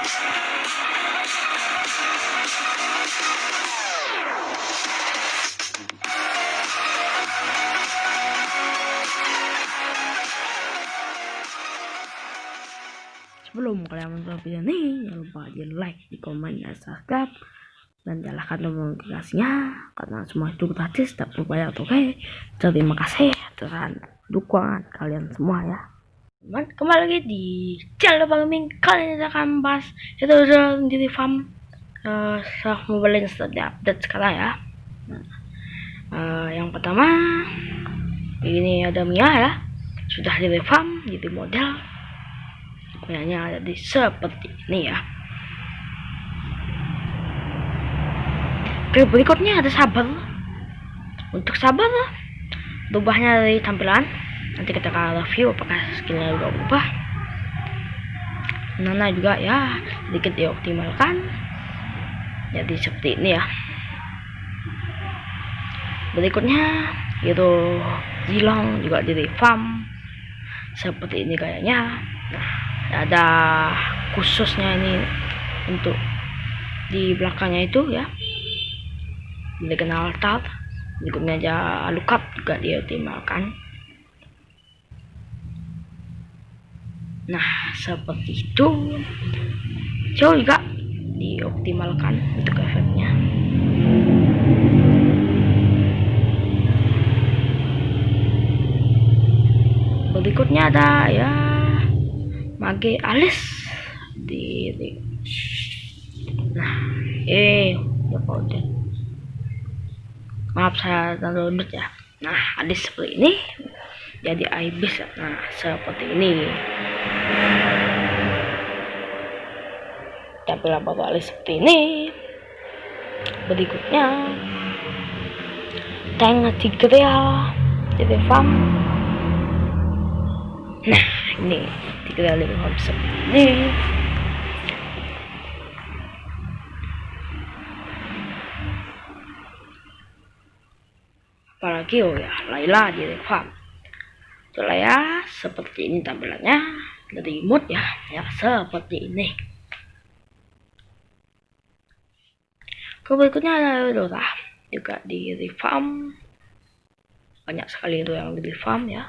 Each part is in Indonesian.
Sebelum kalian menonton video ini, jangan lupa di like, di komen, dan subscribe, dan nyalakan tombol notifikasinya karena semua itu gratis tak berbayar. Oke, terima kasih atas dukungan kalian semua ya. Kembali lagi di channel Bang Kali ini saya akan bahas itu di farm Mobile Legends update sekarang ya. Yang pertama ini ada Mia ya, sudah di farm jadi model. Kayaknya ada seperti ini ya. Oke, berikutnya ada Saber. Untuk Saber, berubahnya dari tampilan. Nanti kita akan review apakah skillnya juga berubah. Nana juga ya, sedikit dioptimalkan. Jadi seperti ini ya. Berikutnya itu Zilong juga di farm seperti ini kayaknya. Nah, ada khususnya ini untuk di belakangnya itu ya, dikenal altar. Berikutnya aja lookup juga dioptimalkan. Nah seperti itu, juga dioptimalkan untuk efeknya. Berikutnya ada ya mage alis di nah udah maaf saya download ya. Nah alis seperti ini jadi ibis ya. Nah seperti ini tampilan baru alis seperti ini. Berikutnya tank Tigreal jadi farm. Nah ini Tigreal di farm seperti ini. Apalagi ya Layla di farm. Itulah ya, seperti ini tampilannya dari mood ya seperti ini. Berikutnya ada Dora juga di farm. Banyak sekali itu yang di farm ya.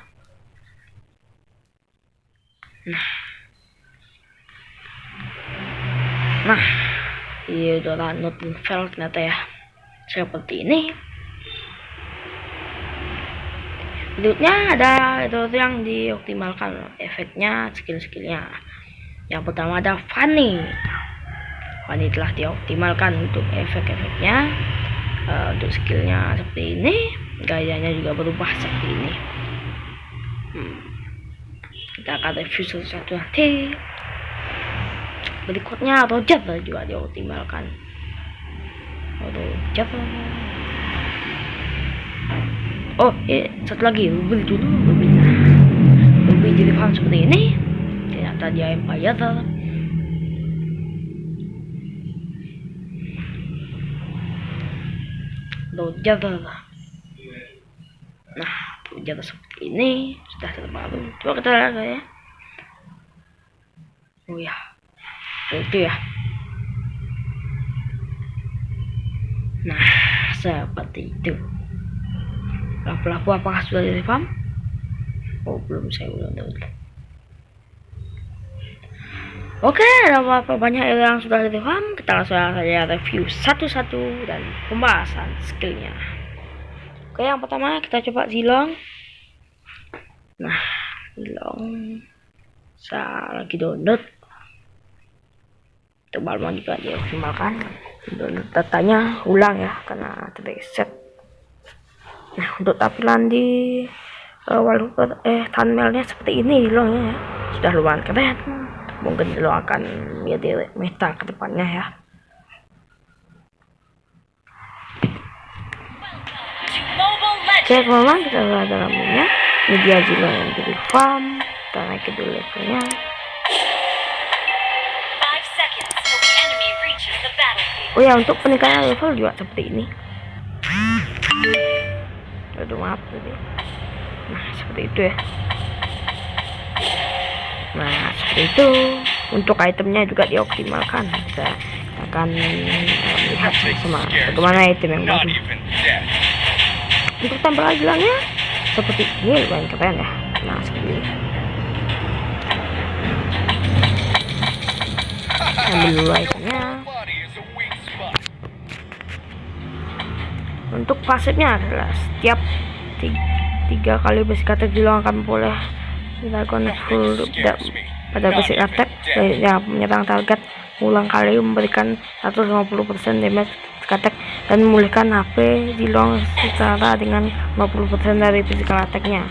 Nah ini Dora Notenfell ternyata ya seperti ini. Berikutnya ada itu yang dioptimalkan efeknya, skill-skillnya. Yang pertama ada Fanny. Fanny telah dioptimalkan untuk efek-efeknya. Untuk skillnya seperti ini, gayanya juga berubah seperti ini. Kita akan review satu-satu nanti. Berikutnya Roger juga dioptimalkan. Roger. Oh, satu lagi Ruby dulu. Ruby jadi farm seperti ini. Ternyata dia Empire. Roger. Nah, Roger seperti ini sudah terbaru. Coba kita lihat ya. Oh ya, itu ya. Nah, seperti itu. Pelaku apakah sudah di farm? Oh belum, saya ulang dulu. Oke, ada beberapa banyak yang sudah di farm. Kita langsung saja review satu-satu dan pembahasan skillnya. Oke, yang pertama kita coba Zilong. Nah Zilong saya lagi download. Teman-teman juga dioptimalkan. Download datanya ulang ya karena terreset. Nah untuk tampilan di wallpaper thumbnailnya seperti ini loh ya, sudah lumayan keren. Mungkin lo akan menjadi meta ke depannya ya. Oke teman-teman, kita lihat dalamnya. Ini dia Zilong yang di farm. Kita naik ke dulu levelnya. Oh ya, untuk peningkatan level juga seperti ini. Aduh maaf tadi. Nah seperti itu ya. Nah seperti itu. untuk itemnya juga dioptimalkan. Kita akan lihat sama bagaimana item yang baru. Untuk tampilannya seperti ini, lumayan keren ya. Nah, seperti ini. Ambil dulu itemnya. Untuk pasifnya adalah setiap 3 kali basic attack Zilong akan boleh dilakukan full pada basic attack yang menyerang target ulang kali, memberikan 150% damage attack dan memulihkan HP Zilong setara dengan 50% dari physical attack-nya.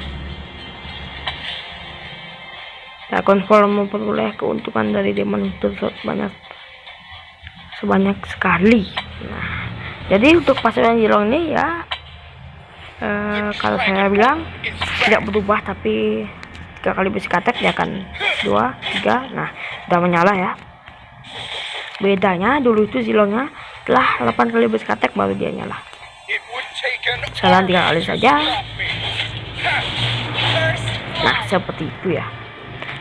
Dragon Fall memperoleh keuntungan dari Demon Hunter sebanyak sekali. Nah, jadi untuk pasukan Zilong ini ya kalau saya bilang tidak berubah, tapi 3 kali basic attack dia akan 2, 3. Nah, sudah menyala ya. Bedanya dulu itu Zilongnya setelah 8 kali basic attack baru dia nyala. Sekarang 3 kali saja. Nah, seperti itu ya.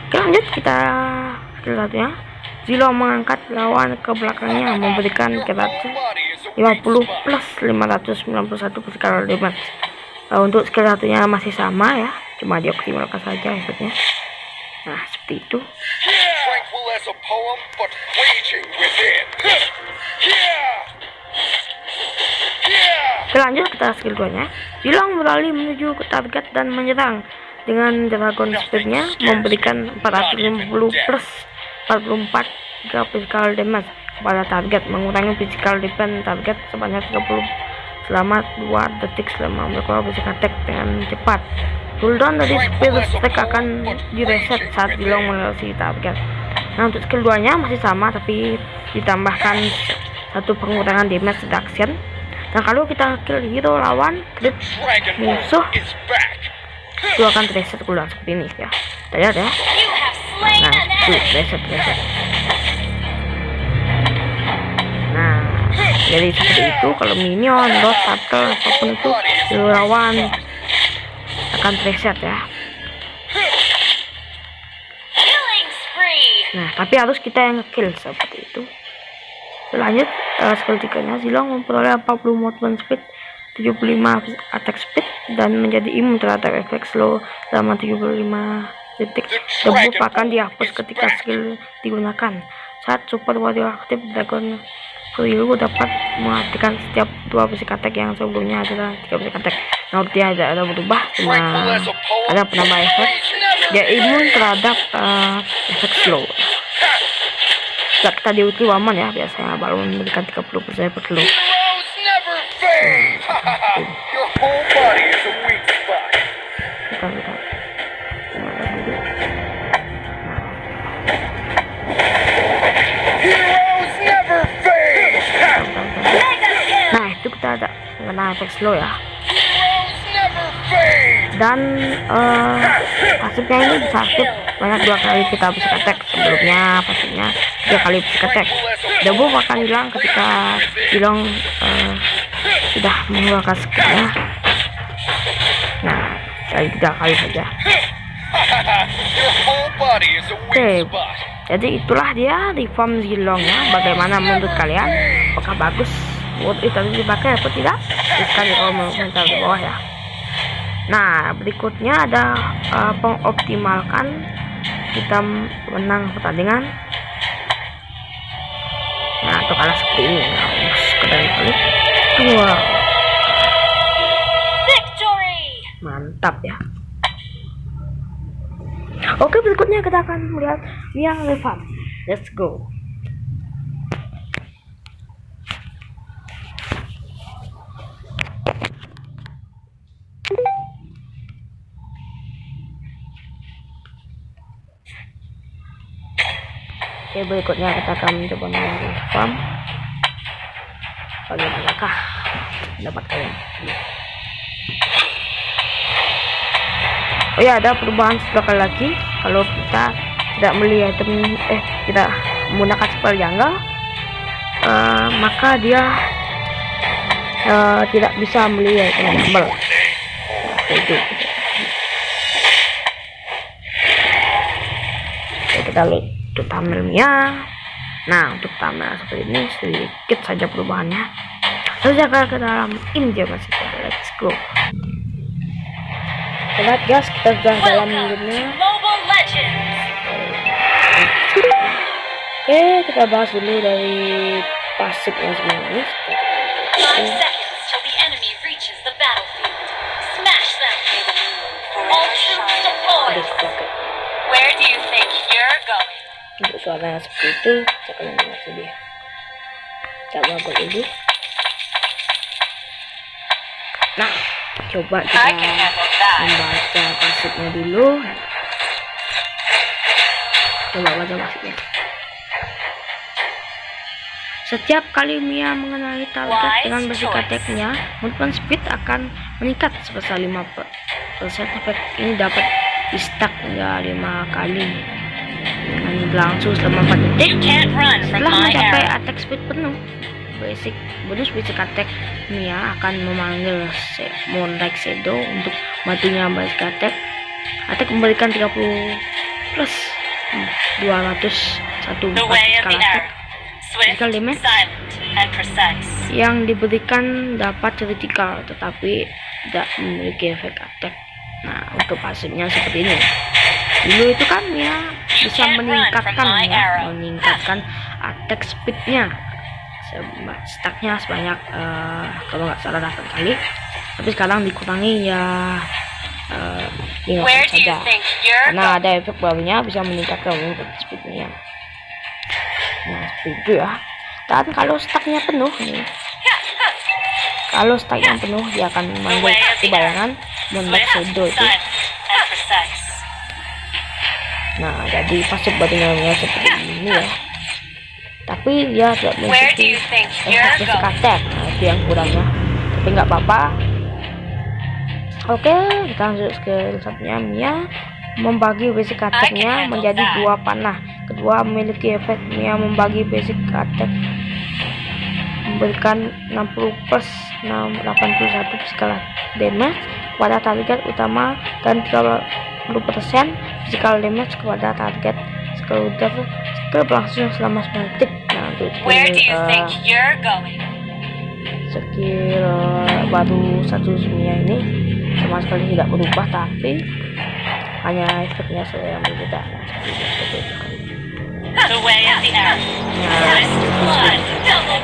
Oke, lanjut kita skill satunya. Zilong mengangkat lawan ke belakangnya, memberikan 50 plus 591 physical damage. Untuk skill satunya masih sama ya, cuma dioptimalkan saja efeknya. Nah, seperti itu. Oke, lanjut kita skill 2 nya. Zilong beralih menuju ke target dan menyerang dengan Dragon Speed-nya, memberikan 450 plus 44 physical damage kepada target, mengurangi physical defense target sebanyak 30 selama 2 detik selama melakukan basic attack dengan cepat. Cooldown dari speed stack akan direset saat Zilong melewati target. Nah, untuk skill 2 nya masih sama, tapi ditambahkan 1 pengurangan damage reduction. Dan kalau kita kill hero lawan crit musuh, itu akan reset cooldown seperti ini ya. Kita lihat ya. Nah, itu reset. Nah, jadi seperti itu. Kalau minion, boss, turtle, apapun itu lawan akan reset ya. Nah, tapi harus kita yang kill seperti itu. Lanjut skill 3 nya. Zilong memperoleh 40 movement speed, 75 attack speed, dan menjadi imun terhadap efek slow selama 75 detik. Debuff akan dihapus ketika skill digunakan. Saat super warrior aktif, Dragon Hero dapat mengaktifkan setiap 2 basic attack yang sebelumnya adalah 3 basic attack. Nah, dia ada berubah, cuma ada penambah efek. Dia imun terhadap efek slow. Jika kita diuji aman ya, biasanya baru memberikan 30% efek slow. Nah, itu kita ada kena efek slow ya. Dan pasifnya ini bisa aktif banyak 2 kali kita basic attack. Sebelumnya pasifnya 3 kali basic attack. Debuff akan hilang ketika Zilong sudah mengeluarkan skillnya. Nah, kali 3 kali saja. Oke, jadi itulah dia reform Zilong ya. Bagaimana menurut kalian? Apakah bagus? Buat itu dipakai atau tidak? Silahkan di kolom komentar di bawah ya. Nah, berikutnya ada pengoptimalkan kita menang pertandingan. Nah, atau kalah seperti ini. Nah, sekedar kali. Wow. Mantap ya. Oke, berikutnya kita akan melihat yang reform. Let's go. Oke, berikutnya kita akan mencoba mengambil farm. Bagaimanakah pendapat kalian? Oh ya, ada perubahan sekali lagi. Kalau kita tidak melihat tidak menggunakan spell jungle, maka dia tidak bisa melihat jungle. Itu. Oke, kita lihat untuk thumbnailnya. Nah, untuk thumbnail seperti ini sedikit saja perubahannya. Lalu jaga ke dalam ini masih let's go. Lihat guys, kita sudah dalam gamenya. Oke, kita bahas dulu dari pasifnya sebenarnya. Untuk suara seperti itu, saya akan mengasih dia. Kita bagus dulu. Nah, coba kita membaca pasifnya dulu. Coba baca pasifnya. Setiap kali Mia mengenali target dengan basic attack-nya, movement speed akan meningkat sebesar 5%. Efek ini dapat di-stack hingga 5 kali dengan berlangsung selama 4 detik. Setelah mencapai attack speed penuh, bonus basic attack Mia akan memanggil Moonlight Shadow untuk matinya basic attack. Attack memberikan 30 plus 201 kali attack. Critical damage yang diberikan dapat critical tetapi tidak memiliki efek attack. Nah, untuk pasifnya seperti ini. Dulu itu kan ya bisa meningkatkan attack speednya, stacknya sebanyak kalau nggak salah 8 kali. Tapi sekarang dikurangi ya 5 saja. Karena ada efek barunya bisa meningkatkan speednya. Nah, seperti itu ya. Dan kalau stacknya penuh nih, kalau stacknya penuh dia akan memanggil bayangan Moonlight Shadow itu. Nah, jadi pasif badannya seperti ini ya. Tapi dia tidak memiliki efek basic attack. Nah, itu yang kurangnya. Tapi nggak apa-apa. Oke, kita lanjut ke satunya. Mia membagi basic attack-nya menjadi 2 panah. Kedua memiliki efek Mia membagi basic attack memberikan 60 plus 81 physical damage kepada target utama dan 30% physical damage kepada target sekunder berlangsung selama 9 detik. Nah, untuk skill baru satu Mia ini sama sekali tidak berubah, tapi hanya efeknya saja yang berbeda.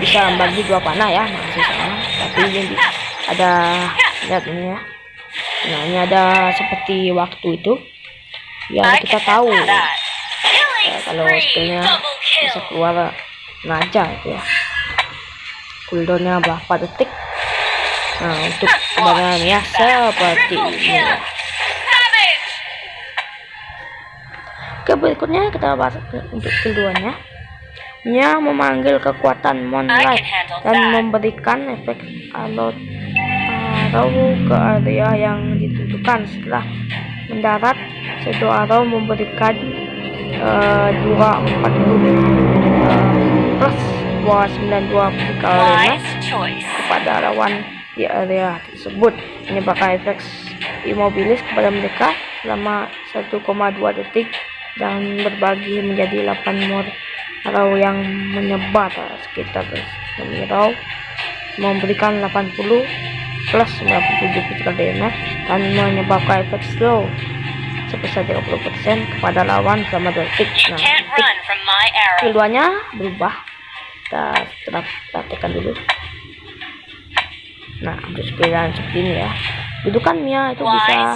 Bisa bagi 2 panah ya, masih sama, tapi ini ada, lihat ini ya. Nah, ini ada seperti waktu itu biar kita tahu kalau skillnya bisa keluar ngaca itu ya, cooldownnya berapa detik. Nah, untuk kebanyakannya seperti ini ya. Oke, berikutnya kita bahas untuk skill 2-nya. Mia memanggil kekuatan Moonlight dan memberikan efek arrow ke area yang ditentukan. Setelah mendarat, Shadow Arrow memberikan 240 plus 292 physical damage kepada lawan di area tersebut, menyebabkan efek immobilis kepada mereka selama 1,2 detik dan berbagi menjadi 8 more arrow yang menyebar sekitar 6 arrow, memberikan 80 plus 97 physical damage dan menyebabkan efek slow sebesar 30% kepada lawan selama 2 detik. Nah, keduanya berubah. Kita praktekkan dulu. Nah, untuk skill seperti ini ya. Itu kan Mia itu bisa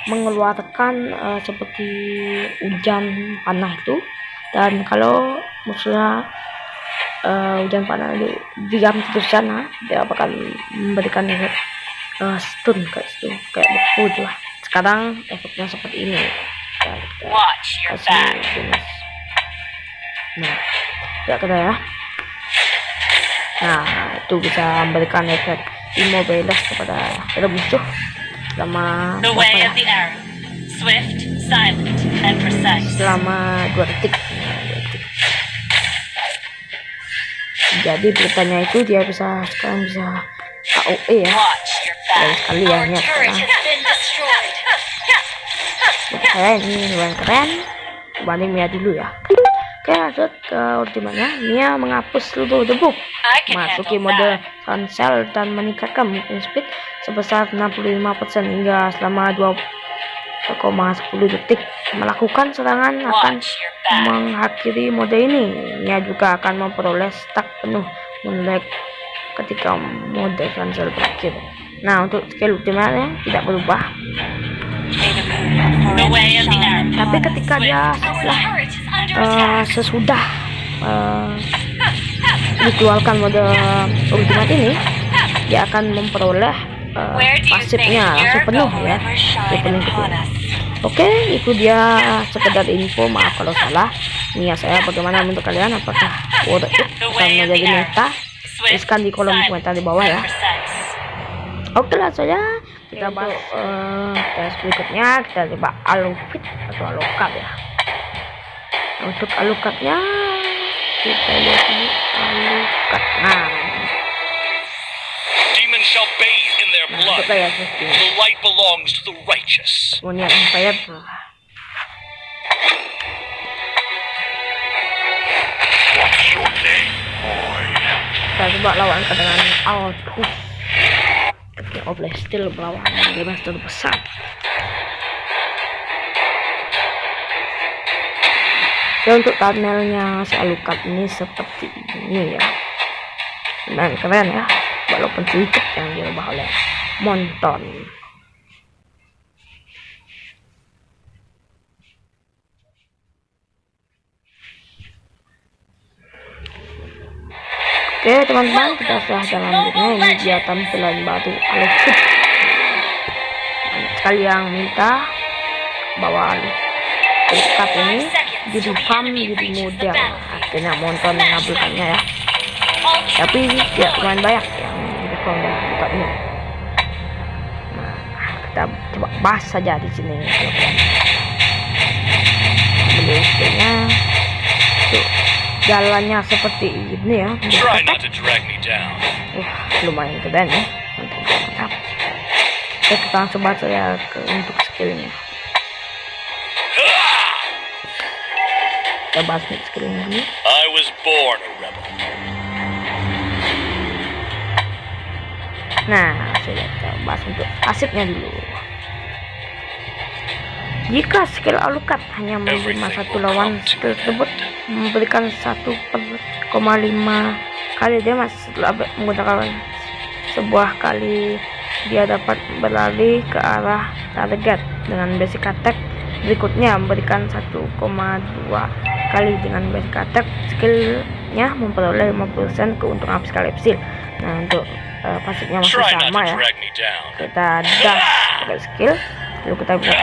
mengeluarkan seperti hujan panah itu, dan kalau musuhnya hujan panah itu diam terus sana, dia bakal memberikan efek stun kayak beku lah. Sekarang efeknya seperti ini. Nah, ya kita ya. Nah, itu bisa memberikan efek immobilis kepada musuh selama selama 2 detik. Jadi beritanya itu dia sekarang bisa AOE ya, dan sekali ya nya sekarang. Saya ini lumayan keren. Banding Mia dulu ya. Oke, lanjut ke ultimanya. Mia menghapus seluruh debu, masuki mode cancel dan meningkatkan movement speed sebesar 65% hingga selama 2,10 detik. Melakukan serangan akan mengakhiri mode ini. Mia juga akan memperoleh stack penuh moonlight ketika mode cancel berakhir. Nah, untuk skill ultimate tidak berubah. Tapi ketika dia sesudah dikeluarkan mode ultimate ini, dia akan memperoleh pasifnya langsung penuh ya, penuh gitu. Oke, itu dia sekedar info, maaf kalau salah. Nia saya bagaimana menurut kalian, apakah worth it akan menjadi meta? Tuliskan di kolom komentar di bawah ya. Oke, langsung saja kita bahas tes berikutnya. Kita coba Alufit atau Alucard ya. Untuk Alucardnya kita lihat ini Alucard. Nah, demons shall bathe in their blood. ya, The light belongs to the righteous. punya Empire. What's your name, boy? Kita coba lawan dengan Altus. Tapi Obleh Steel melawan Master besar. Ya, untuk thumbnailnya si Alucard ini seperti ini ya. Dan keren ya, walaupun sedikit yang dirubah oleh Monton. Oke teman-teman, kita sudah selanjutnya. Ini dia tampilan baru Alufit. Banyak sekali yang minta bawa Alucard ini jadi farm, jadi model. Akhirnya Monton mengabulkannya ya. Tapi ya lumayan banyak yang dukung Alucard ini. Nah, kita coba bahas saja di sini. Bentuknya tuh, jalannya seperti ini ya. Try not to drag me down. Lumayan keren ya. Mantap. Oke, kita langsung bahas ya untuk skillnya. Kita bahas skillnya dulu. I was born a rebel. Nah, kita bahas untuk pasifnya dulu. Jika skill Alucard hanya menerima satu lawan, skill tersebut memberikan 1,5 kali damage setelah menggunakan sebuah kali. Dia dapat berlari ke arah target dengan basic attack. Berikutnya memberikan 1,2 kali dengan basic attack. Skillnya memperoleh 50% keuntungan sekali psil. Nah, untuk pasifnya masih sama ya. Kita dash pakai skill, lalu kita bisa.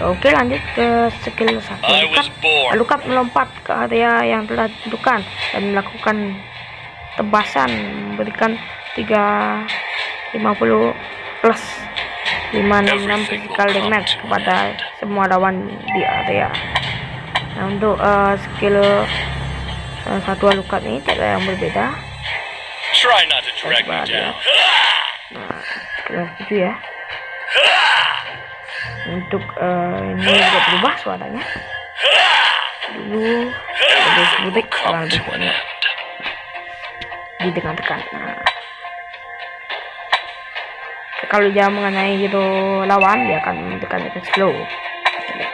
Oke, lanjut ke skill 1 Alucard melompat ke area yang telah ditentukan dan melakukan tebasan, memberikan 350 plus 566 physical damage kepada semua lawan di area. Nah, untuk skill 1 Alucard ini tidak ada yang berbeda. Nah, skill 7 ya. Untuk ini juga berubah suaranya. Dulu lebih burik, sekarang lebih banyak ditekan-tekan. Nah, kalau dia mengenai gitu lawan, dia akan menekan efek slow.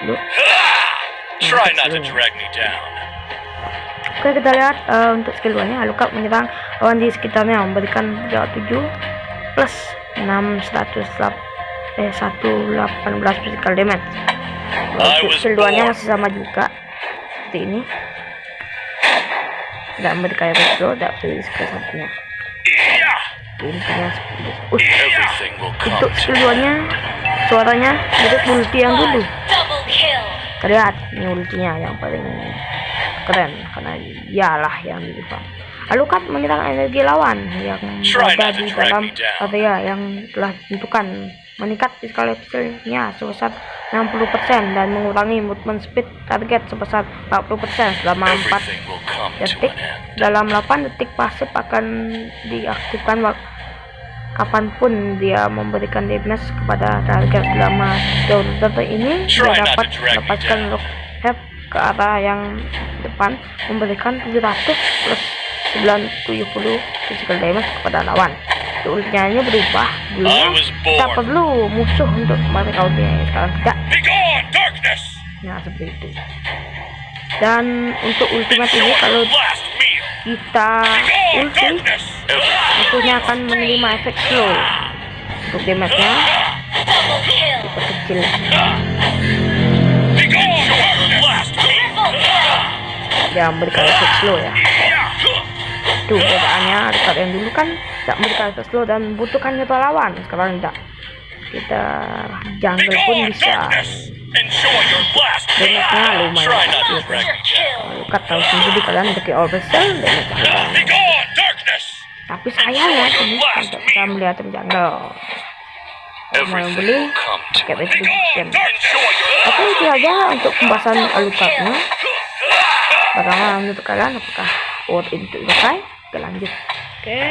Dulu. Oke, kita lihat untuk skill 2-nya. Alucard menyerang lawan di sekitarnya, memberikan 37 plus 118 physical damage. Skill 2-nya masih sama juga seperti ini. Tidak memberikan efek slow, tapi skill 1-nya intinya seperti untuk skill 2-nya suaranya mirip ulti yang dulu. Terlihat ini ultinya yang paling keren karena dialah yang dilupa. Alucard menyerang energi lawan yang berada di dalam area yang telah ditentukan, meningkat physical efficiency-nya sebesar 60% dan mengurangi movement speed target sebesar 40% selama 4 detik. Dalam 8 detik pasif akan diaktifkan kapanpun dia memberikan damage kepada target selama jauh detik ini, dia dapat melepaskan rock head ke arah yang depan, memberikan 700 plus 970 physical damage kepada lawan. Ultinya ini berubah, dulunya kita perlu musuh untuk mereka ultinya, sekarang tidak. Nah seperti itu. Dan untuk ultimate ini kalau kita ulti, musuhnya akan menerima efek slow. Untuk damage-nya diperkecil. Dia memberikan efek slow ya. Itu bedanya. Dekat yang dulu kan tidak memberikan efek slow dan membutuhkan nyetor lawan. Sekarang tidak. Kita jungle pun bisa. Damage-nya lumayan. Lukat tahu sendiri kalian pakai oversell damage. Tapi sayangnya ini tidak bisa melihat jungle. Mau yang beli pakai retribution. Oke, itu aja untuk pembahasan Alucardnya. Bagaimana menurut kalian, apakah worth it untuk dipakai? Kita lanjut. Oke,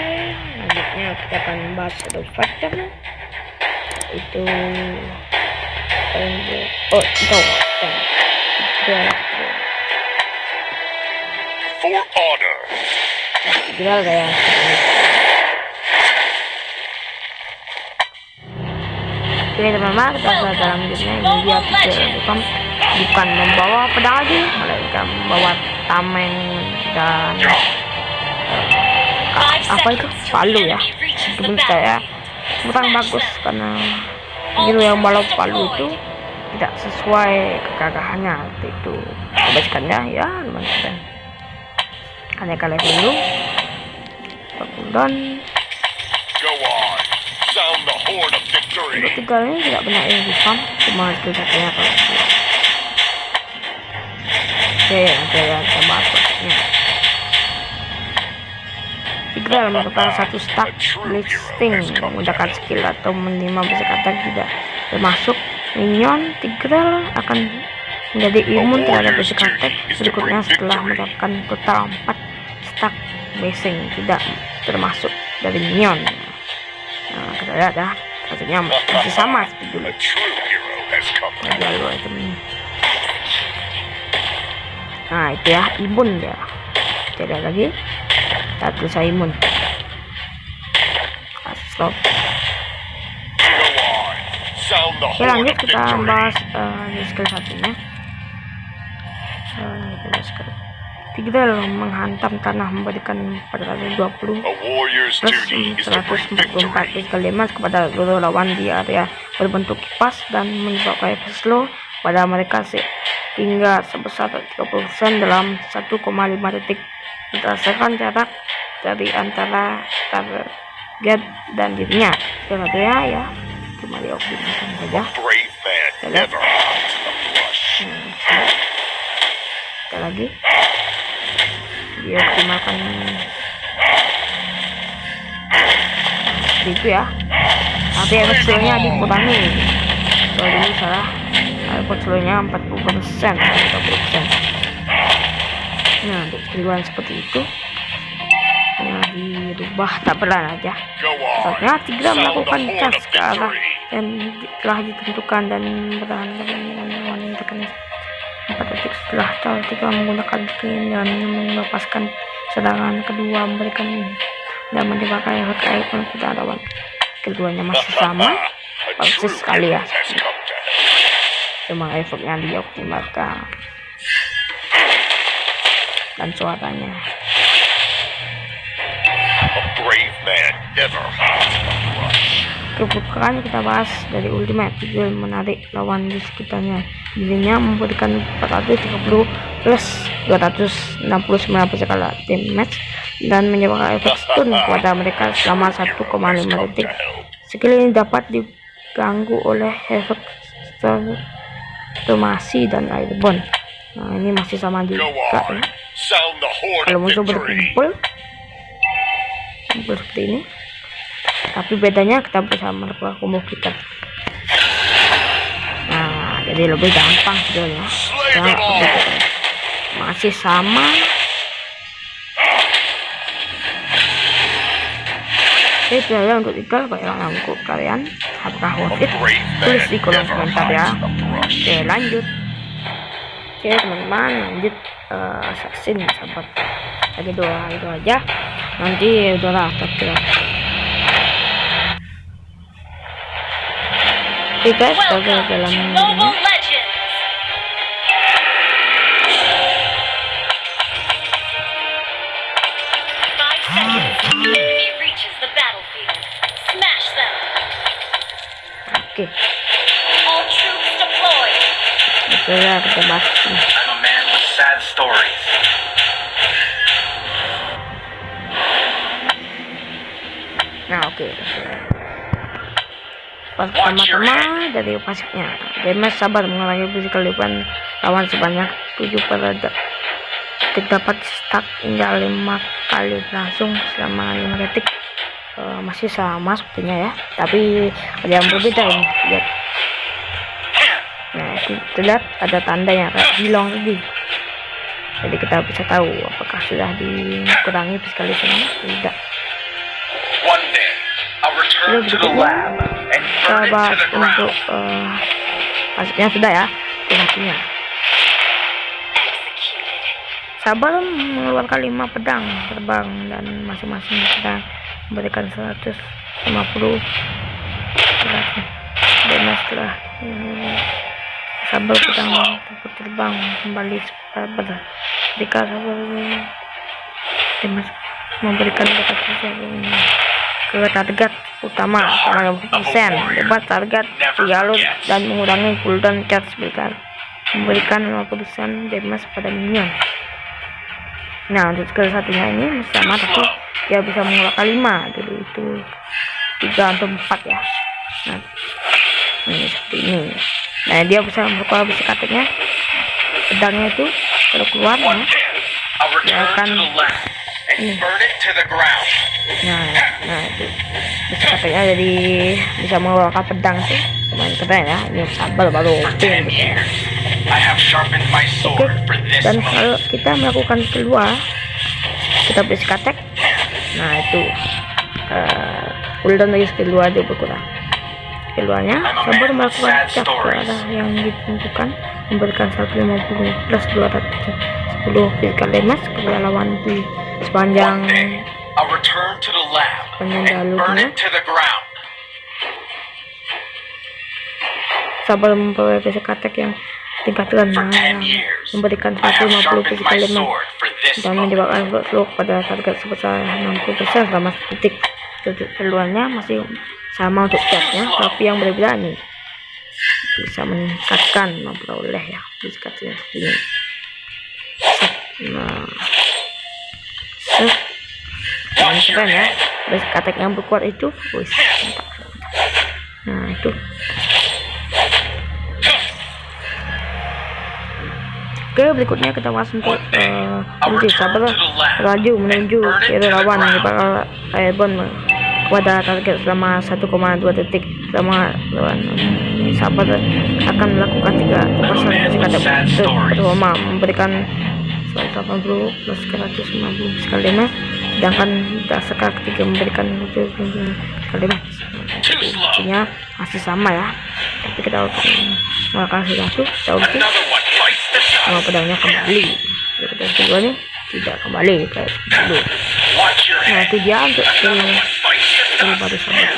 lanjutnya kita akan membahas Shadow Fighter. Itu itu For order. gila kayak oke teman-teman, kita sudah dalam gamenya. Ini dia bukan membawa pedang lagi, melainkan membawa tameng dan apa itu, palu ya. Itu menurut saya kurang bagus karena hero yang bawa palu itu tidak sesuai kegagahannya. Itu kebaikannya ya lumayan keren. Hanya kalian dulu dan untuk tinggalnya tidak banyak yang dispam, cuma itu satunya kalau oke ya tambah ya. Tigreal merupakan satu stack listing menggunakan skill atau menerima basic attack tidak termasuk minion. Tigreal akan menjadi imun terhadap basic attack berikutnya setelah mendapatkan total 4 stack basic tidak termasuk dari minion. Nah kita lihat ya, hasilnya masih sama seperti dulu. Nah itu ya, imun dia tidak lagi tak bisa imun. Stop. Oke lanjut kita bahas skill satunya. Tigreal menghantam tanah memberikan 420 plus 144 physical damage kepada seluruh lawan di area berbentuk kipas dan menyebabkan efek slow pada mereka hingga sebesar 30% dalam 1,5 detik berdasarkan jarak dari antara target dan dirinya. Sebenarnya ya cuma dioptimalkan saja. Sekali lagi dioptimalkan itu ya, tapi efek slownya dikurangi. Kalau dulu salah, efek slownya 40% atau 30%. Nah untuk skillan seperti itu nah dirubah tak pelan aja. Saatnya Tigreal melakukan charge ke arah yang telah ditentukan dan bertahan dengan wanita tekan 4 detik setelah Tigreal menggunakan skin dan melepaskan serangan kedua, memberikan dan menyebabkan efek air pada lawan. Keduanya masih sama, persis sekali ya, cuma efeknya dioptimalkan dan suaranya. Kebukaan kita bahas dari ultimate. Tigreal menarik lawan di sekitarnya, dirinya memberikan 430 plus 269 physical damage dan menyebabkan efek stun kepada mereka selama 1,5 detik. Skill ini dapat diganggu oleh efek transformasi dan airborne. Nah ini masih sama juga ya. Kalau musuh berkumpul seperti ini, tapi bedanya kita bisa melakukan combo kita. Nah jadi lebih gampang sebenarnya. Masih sama. Oke, itu aja untuk Eagle. Bagaimana untuk kalian? Apakah A worth it? brave Tulis man di kolom never komentar ya. hides the brush. Oke, lanjut. Oke teman-teman, lanjut assassin sahabat. Lagi doa itu aja. Nanti udahlah tapi oke guys, kita dalam ini. Legends. 5 seconds till the enemy reaches the battlefield. Smash them. Oke, All troops deployed. itu ya kita bahas ini. I'm a man with sad stories. Nah oke, pertama-tama dari pasifnya, Demes sabar mengurangi physical weapon lawan sebanyak 7 pada dapat stack hingga 5 kali langsung selama 5 detik. Masih sama sepertinya ya, tapi ada yang berbeda ini. Lihat, nah kita lihat ada tandanya kayak hilang tadi, jadi kita bisa tahu apakah sudah dikurangi physical weapon tidak. One day, I'll return to the lab and burn it to Bahas the ground. untuk pasifnya sudah ya, hatinya. Executed. Sabar mengeluarkan 5 pedang terbang dan masing-masing pedang memberikan 150 dan setelah sabar pedang terbang kembali pada ketika sabar Demes memberikan ke target utama selama 50% debat target jalur dan mengurangi cooldown charge memberikan 50% damage pada minion. Nah untuk skill satunya ini sama, tapi dia bisa mengeluarkan 5 dulu, itu 3 atau 4 ya. Nah ini seperti ini. Nah dia bisa membuka besi kateknya, pedangnya itu kalau keluar One ya. day, I'll return akan- to the lab and burn it to the ground. Nah itu besi kateknya jadi bisa mengeluarkan pedang tuh, lumayan keren ya. Ini sabar baru For oke 10 gitu. years, I have sharpened my sword for this Dan moment. kalau kita melakukan keluar, kita beri katek. Nah itu cooldown dari skill 2 dia berkurang. Keluarnya sabar melakukan cap ke arah yang ditentukan, memberikan 150 plus 210 physical damage kepada lawan di sepanjang One day, I'll return to the lab sepanjang and burn jalurnya. it to the ground. Sabar memperoleh besi katek yang tingkat For rendah 10 years, memberikan I have 150 sharpened physical my damage sword for this dan moment. menyebabkan slowk pada target sebesar 60% selama detik. Keluarnya masih sama untuk catnya, tapi yang berbeda nih bisa meningkatkan memperoleh ya diskatnya ini. Nah, Watch your keren ya, head. terus katek yang berkuat itu, wis, mantap. Nah itu. Oke, berikutnya kita bahas untuk nanti sabar laju menuju kiri lawan yang bakal airborne kepada target selama 1,2 detik. Selama lawan sabar akan melakukan 3 pasang besi pertama memberikan 180 plus 150 sekali damage, sedangkan dasar ketiga memberikan 70 sekali damage. Intinya masih sama ya, tapi kita melakukan satu jauh lebih. Another one bites the dust. Sama pedangnya kembali, pedang kedua nih tidak kembali kayak dulu. Watch your Nah head. itu dia untuk Another one bites the skill dust. baru sabar.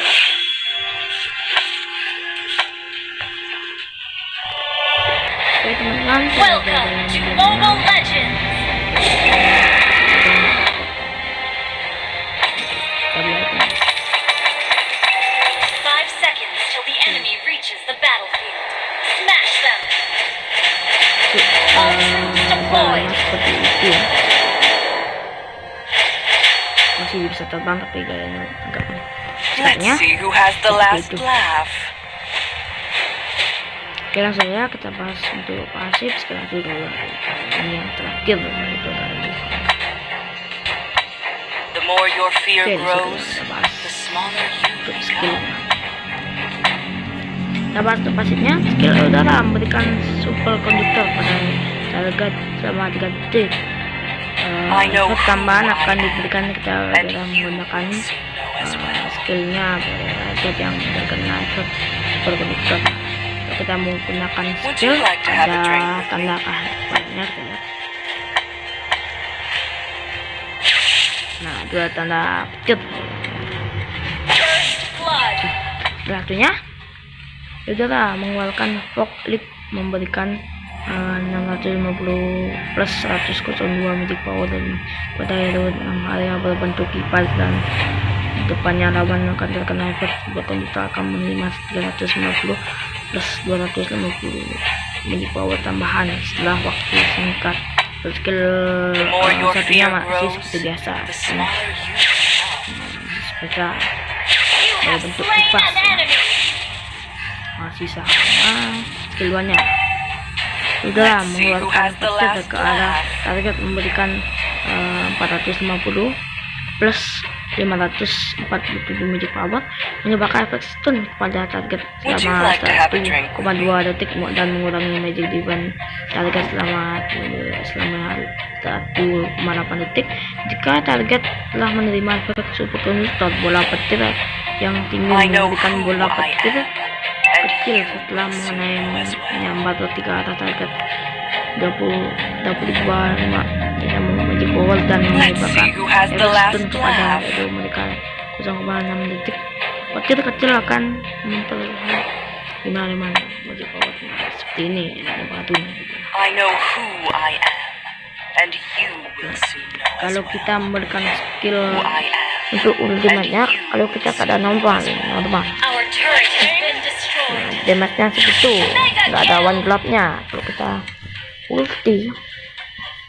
Oke teman-teman, Welcome to Mobile Legends. kita lihat ini. 5 seconds till the enemy reaches the battlefield. Smash them. All troops deployed. Seperti itu ya. Masih bisa terbang tapi gayanya agak Let's see who has the last Itu. laugh. Oke langsung ya kita bahas untuk pasif sekarang dulu. Ini yang terakhir itu tadi. The more your fear Oke, grows, kita bahas the smaller you untuk skill. become. Kita bahas untuk pasifnya. Skill udara memberikan super konduktor pada target selama 3 detik. I know Efek tambahan who I akan am, diberikan ketika And dalam you menggunakan soon know as well. skillnya target yang terkena efek superkonduktor. Kita menggunakan Would you skill like to have a drink ada with tanda me? keahliannya ya. Nah, dua tanda pecut. First blood. Waktunya udahlah mengeluarkan Fog Leap memberikan 650 plus 102 magic power dan pada hero yang area berbentuk kipas dan depannya lawan akan terkena efek berkonduktor akan menerima 350 plus 250 magic power tambahan setelah waktu singkat. Skill The more your satunya fear masih grows, seperti biasa, the smaller you become. spesial You have bentuk slain kipas. an enemy. Masih sama skill 2 nya. Sudah Let's see who mengeluarkan has the petir last ke arah laugh. target memberikan 450 plus 547 magic power menyebabkan efek stun pada target Would you selama like to have a drink with 1,2 detik dan mengurangi magic defense target selama 1,8 detik jika target telah menerima efek super konduktor bola petir yang tinggi I know memberikan who bola I petir am, and kecil you setelah will soon mengenai know as well. menyambar roti ke atas target 22 tidak magic power dan Let's menyebabkan see who has the efek last stun kepada laugh. hero mereka 0,6 detik. Petir kecil akan memperlihat gimana magic power seperti ini ada batunya. I know who I am, and you will soon know as Kalau well kita memberikan skill who I am. untuk ultimate-nya, kalau kita keadaan normal, Our turret has been destroyed. damage-nya segitu, nggak ada one drop-nya. Kalau kita ulti,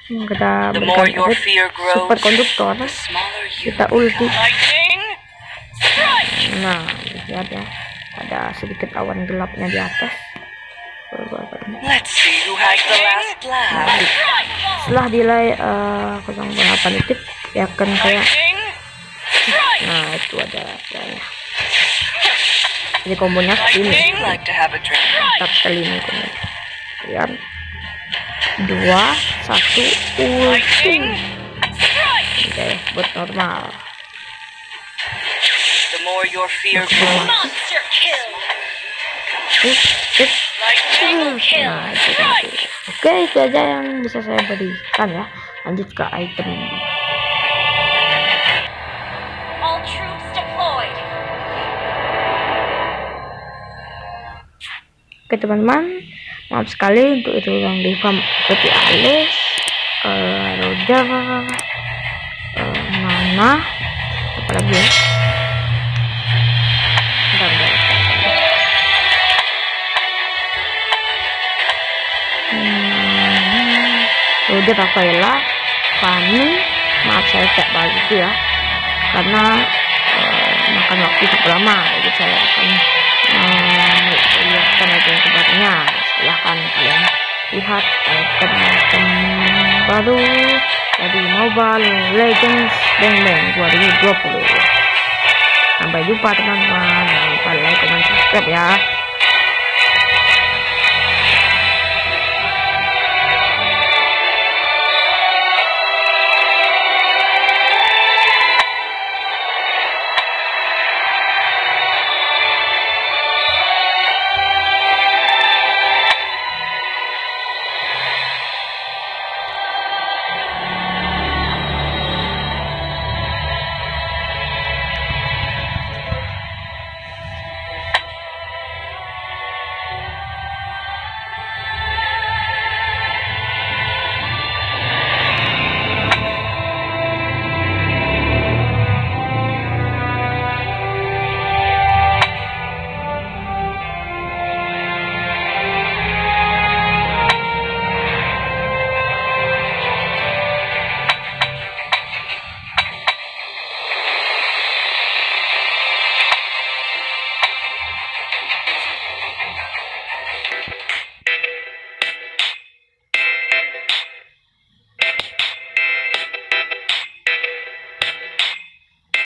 kita The more berikan your efek fear grows, super konduktor, the smaller you kita ulti. Lightning strike. Nah, lihat ya, ada sedikit awan gelapnya di atas. Let's see who has the last laugh. Setelah delay 0,8 detik, ya akan kayak, nah itu ada ya. Jadi kombonya Would segini, you like to have a drink? tetap kali ini kombonya. Lihat, 2, 1, ulti. Oke, buat normal. The more your fear grows, Monster kill. Sip. Double kill. Nah, itu tadi. Oke, itu aja yang bisa saya berikan ya. Lanjut ke item. All troops deployed. Oke teman-teman, maaf sekali untuk itu yang di farm seperti Alice, Roda, Nana, apa lagi ya? Bentar. Roda, Rafaela, Fanny, maaf saya tidak begitu ya, karena makan waktu cukup lama, jadi saya akan lihatkan item terbarunya. Silahkan kalian lihat item baru dari Mobile Legends Bang Bang 2020. Sampai jumpa teman-teman, jangan lupa like, comment, subscribe ya.